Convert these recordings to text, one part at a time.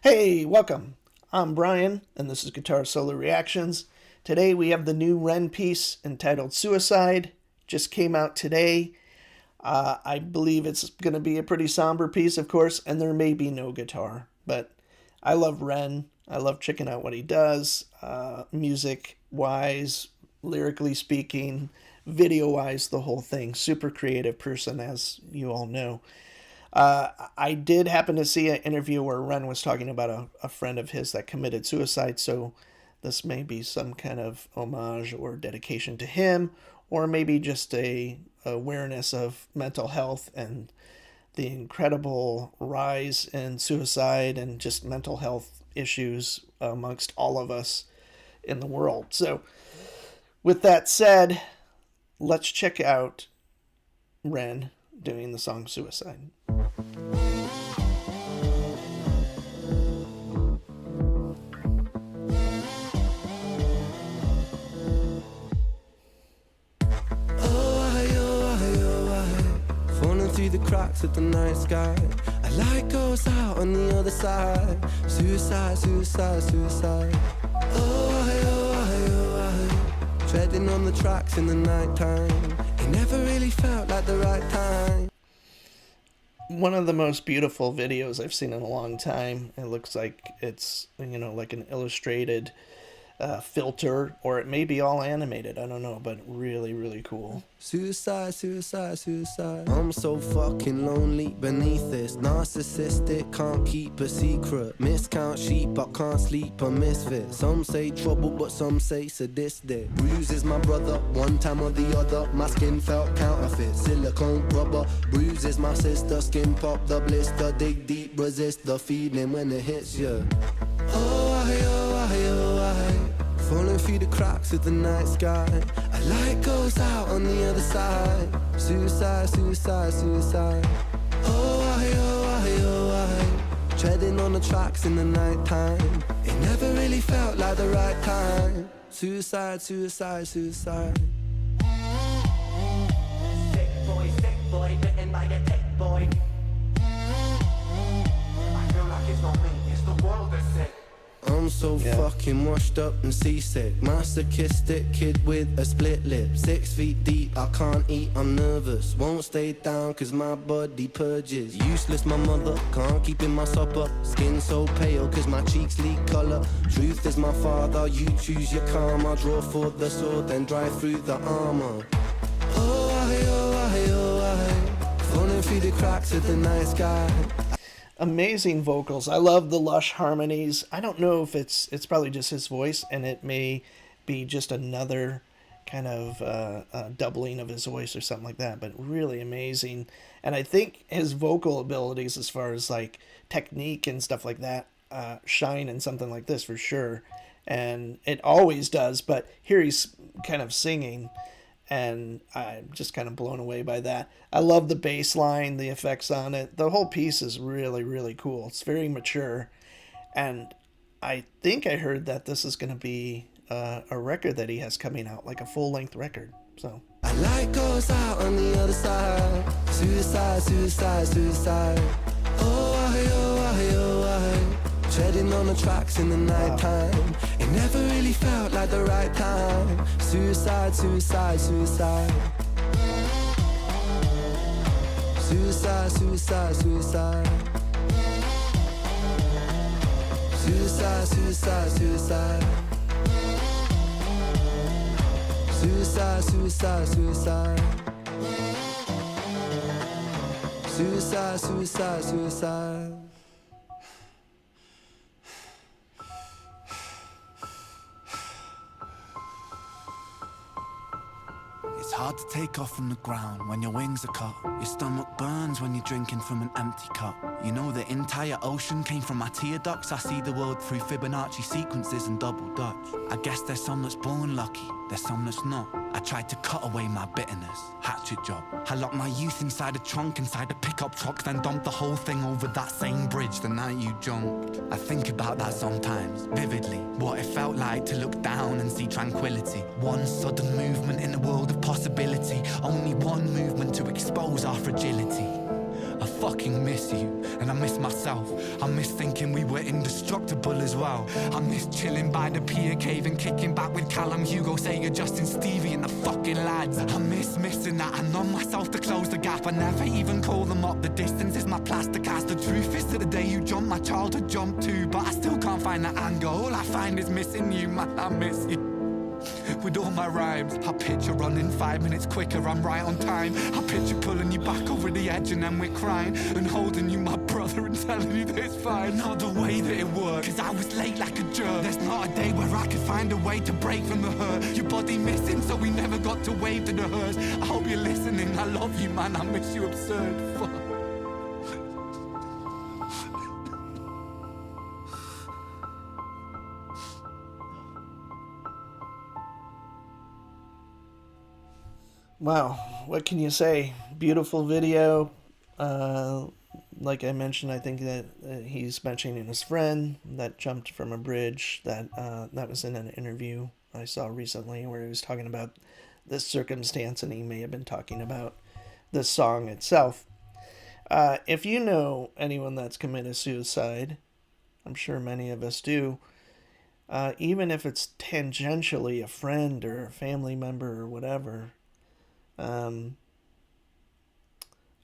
Hey, welcome. I'm Brian, and this is Guitar Solo Reactions. Today we have the new REN piece entitled Suicide. Just came out today. I believe it's going to be a pretty somber piece, of course, and there may be no guitar. But I love REN. I love checking out what he does, music-wise, lyrically speaking, video-wise, the whole thing. Super creative person, as you all know. I did happen to see an interview where Ren was talking about a friend of his that committed suicide, so this may be some kind of homage or dedication to him, or maybe just a awareness of mental health and the incredible rise in suicide and just mental health issues amongst all of us in the world. So, with that said, let's check out Ren doing the song Suicide. Through the cracks of the night sky, a light goes out on the other side. Suicide, suicide, suicide. Oh, treading on the tracks in the night time. It never really felt like the right time. One of the most beautiful videos I've seen in a long time. It looks like it's, like an illustrated filter, or it may be all animated, I don't know, but really, really cool. Suicide, suicide, suicide. I'm so fucking lonely beneath this. Narcissistic, can't keep a secret. Miscount sheep, I can't sleep, a misfit. Some say trouble, but some say sadistic. Bruises my brother, one time or the other. My skin felt counterfeit, silicone rubber. Bruises my sister, skin pop the blister. Dig deep, resist the feeling when it hits you. Falling through the cracks of the night sky, a light goes out on the other side. Suicide, suicide, suicide. Treading on the tracks in the night time. It never really felt like the right time. Suicide, suicide, suicide. Sick boy, bitten by a tech boy. I feel like it's not me, it's the world that's sick. I'm so fucking washed up and seasick. Masochistic kid with a split lip. 6 feet deep, I can't eat, I'm nervous. Won't stay down cause my body purges. Useless my mother, can't keep in my supper. Skin so pale cause my cheeks leak colour. Truth is my father, you choose your karma. Draw for the sword, then drive through the armour. Falling through the cracks of the night sky. Amazing vocals. I love the lush harmonies. I don't know if it's probably just his voice, and it may be just another kind of doubling of his voice or something like that, but really amazing. And I think his vocal abilities, as far as like technique and stuff like that, shine in something like this for sure. And it always does, but here he's kind of singing, and I'm just kind of blown away by that. I love the bass line, the effects on it. The whole piece is really, really cool. It's very mature. And I think I heard that this is going to be a record that he has coming out, like a full-length record. So a light goes out on the other side. Suicide, suicide, suicide. Treading on the tracks in the night time. It never really felt like the right time. Suicide, suicide, suicide. Suicide, suicide, suicide. Suicide, suicide, suicide. Suicide, suicide, suicide. Suicide, suicide, suicide. It's hard to take off from the ground when your wings are cut. Your stomach burns when you're drinking from an empty cup. You know the entire ocean came from my tear ducts. I see the world through Fibonacci sequences and double Dutch. I guess there's some that's born lucky, there's some that's not. I tried to cut away my bitterness, hatchet job. I locked my youth inside a trunk, inside a pickup truck, then dumped the whole thing over that same bridge the night you jumped. I think about that sometimes, vividly. What it felt like to look down and see tranquility. One sudden movement in a world of possibility. Only one movement to expose our fragility. A fucking miss you, and I miss myself. I miss thinking we were indestructible as well. I miss chilling by the pier cave and kicking back with Callum, Hugo, Sega, Justin, Stevie and the fucking lads. I miss missing that. I numb myself to close the gap. I never even call them up. The distance is my plaster cast. The truth is that the day you jumped, my childhood jumped too. But I still can't find that anger. All I find is missing you, man, I miss you. With all my rhymes, I picture running 5 minutes quicker, I'm right on time. I picture pulling you back over the edge and then we're crying, and holding you, my brother, and telling you that it's fine. Not the way that it worked, cause I was late like a jerk. There's not a day where I could find a way to break from the hurt. Your body missing, so we never got to wave to the hers. I hope you're listening, I love you, man, I miss you absurd. Fuck. Wow, what can you say? Beautiful video. Like I mentioned, I think that he's mentioning his friend that jumped from a bridge. That was in an interview I saw recently where he was talking about this circumstance, and he may have been talking about the song itself. If you know anyone that's committed suicide, I'm sure many of us do, even if it's tangentially a friend or a family member or whatever,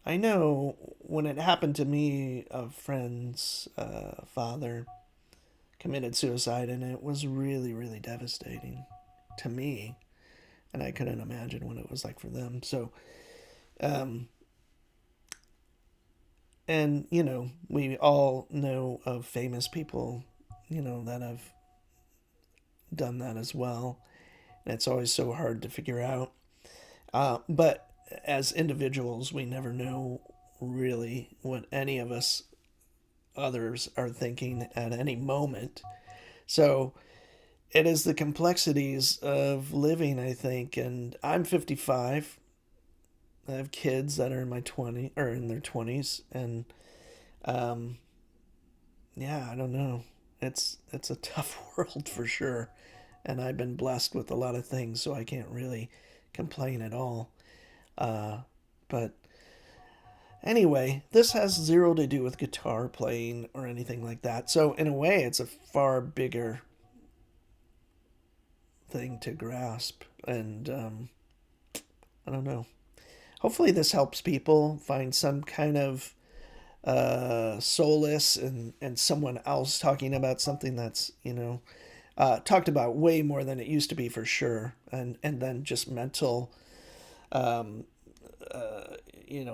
I know when it happened to me, a friend's father committed suicide, and it was really, really devastating to me, and I couldn't imagine what it was like for them. So, and, you know, we all know of famous people, you know, that have done that as well, and it's always so hard to figure out. But as individuals, we never know really what any of us others are thinking at any moment. So it is the complexities of living, I think. And I'm 55. I have kids that are in their 20s, and yeah, I don't know. It's a tough world for sure, and I've been blessed with a lot of things, so I can't really complain at all. But anyway, this has zero to do with guitar playing or anything like that. So in a way, it's a far bigger thing to grasp. And I don't know. Hopefully this helps people find some kind of solace and someone else talking about something that's, you know, talked about way more than it used to be for sure. And then just mental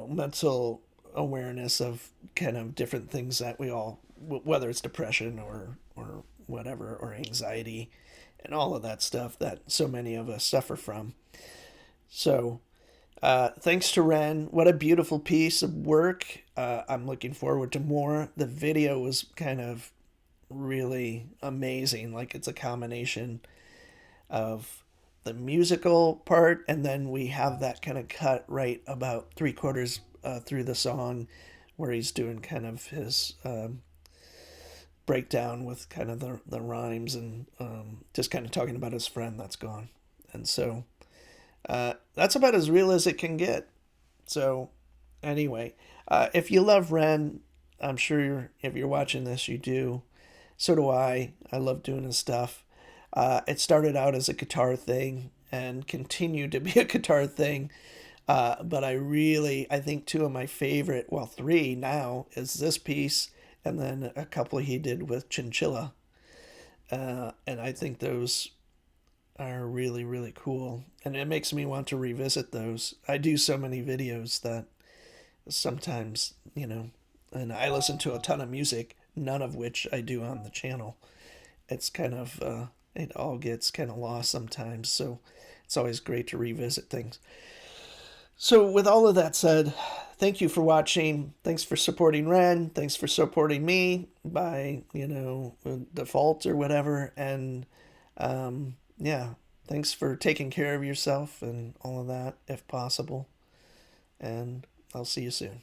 mental awareness of kind of different things that we all, whether it's depression or whatever, or anxiety and all of that stuff that so many of us suffer from. So thanks to REN. What a beautiful piece of work. I'm looking forward to more. The video was kind of really amazing. Like, it's a combination of the musical part, and then we have that kind of cut right about 3/4 through the song where he's doing kind of his breakdown with kind of the rhymes, and just kind of talking about his friend that's gone. And so that's about as real as it can get. So anyway, if you love REN, I'm sure if you're watching this, you do. So do I. I love doing his stuff. It started out as a guitar thing and continued to be a guitar thing. But I think two of my favorite, well, three now, is this piece and then a couple he did with Chinchilla. And I think those are really, really cool. And it makes me want to revisit those. I do so many videos that sometimes, you know, and I listen to a ton of music, none of which I do on the channel. It's kind of, it all gets kind of lost sometimes. So it's always great to revisit things. So with all of that said, thank you for watching. Thanks for supporting REN. Thanks for supporting me by, you know, default or whatever. And yeah, thanks for taking care of yourself and all of that if possible. And I'll see you soon.